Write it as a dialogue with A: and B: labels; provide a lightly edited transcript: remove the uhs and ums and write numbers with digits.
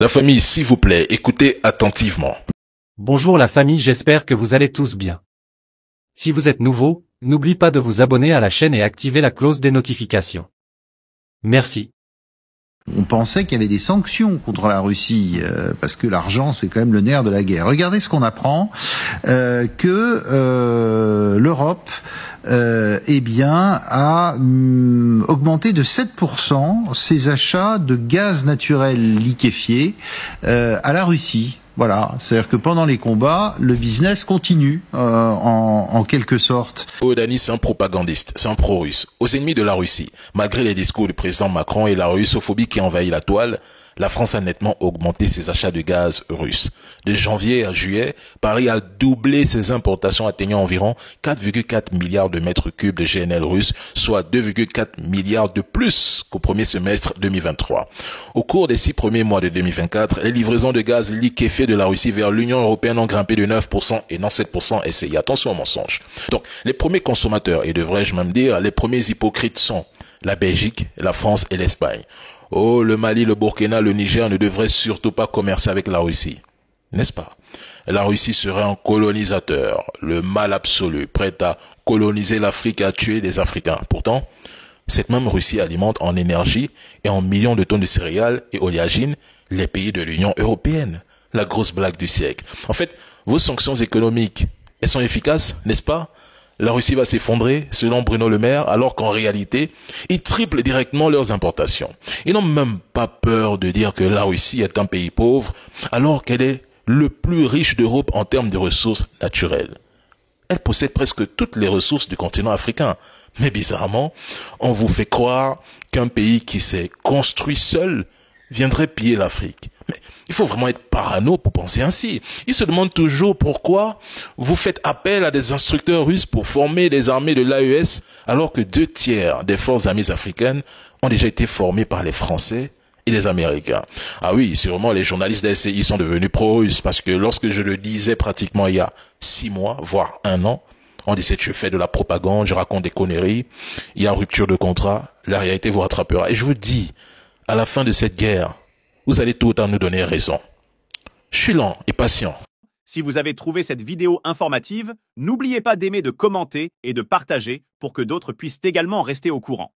A: La famille, s'il vous plaît, écoutez attentivement.
B: Bonjour la famille, j'espère que vous allez tous bien. Si vous êtes nouveau, n'oubliez pas de vous abonner à la chaîne et activer la cloche des notifications. Merci.
C: On pensait qu'il y avait des sanctions contre la Russie, parce que l'argent, c'est quand même le nerf de la guerre. Regardez ce qu'on apprend, que l'Europe a augmenté de 7% ses achats de gaz naturel liquéfié à la Russie. Voilà, c'est-à-dire que pendant les combats, le business continue en quelque sorte.
A: Odani, c'est un propagandiste, c'est un pro-russe. Aux ennemis de la Russie, malgré les discours du président Macron et la russophobie qui envahit la toile, la France a nettement augmenté ses achats de gaz russe. De janvier à juillet, Paris a doublé ses importations atteignant environ 4,4 milliards de mètres cubes de GNL russe, soit 2,4 milliards de plus qu'au premier semestre 2023. Au cours des 6 premiers mois de 2024, les livraisons de gaz liquéfié de la Russie vers l'Union européenne ont grimpé de 9% et non 7% essayé. Attention au mensonge. Donc, les premiers consommateurs, et devrais-je même dire, les premiers hypocrites sont la Belgique, la France et l'Espagne. Oh, le Mali, le Burkina, le Niger ne devraient surtout pas commercer avec la Russie. N'est-ce pas? La Russie serait un colonisateur, le mal absolu, prêt à coloniser l'Afrique et à tuer des Africains. Pourtant, cette même Russie alimente en énergie et en millions de tonnes de céréales et oléagineux les pays de l'Union européenne. La grosse blague du siècle. En fait, vos sanctions économiques, elles sont efficaces, n'est-ce pas? La Russie va s'effondrer, selon Bruno Le Maire, alors qu'en réalité, ils triplent directement leurs importations. Ils n'ont même pas peur de dire que la Russie est un pays pauvre, alors qu'elle est le plus riche d'Europe en termes de ressources naturelles. Elle possède presque toutes les ressources du continent africain. Mais bizarrement, on vous fait croire qu'un pays qui s'est construit seul viendrait piller l'Afrique. Mais il faut vraiment être parano pour penser ainsi. Ils se demandent toujours pourquoi vous faites appel à des instructeurs russes pour former les armées de l'AES alors que 2/3 des forces armées africaines ont déjà été formées par les Français et les Américains. Ah oui, sûrement les journalistes d'ACI sont devenus pro-russes parce que lorsque je le disais pratiquement il y a 6 mois, voire 1 an, on disait que je fais de la propagande, je raconte des conneries, il y a rupture de contrat, la réalité vous rattrapera. Et je vous dis, à la fin de cette guerre, vous allez tout autant nous donner raison. Je suis lent et patient.
D: Si vous avez trouvé cette vidéo informative, n'oubliez pas d'aimer, de commenter et de partager pour que d'autres puissent également rester au courant.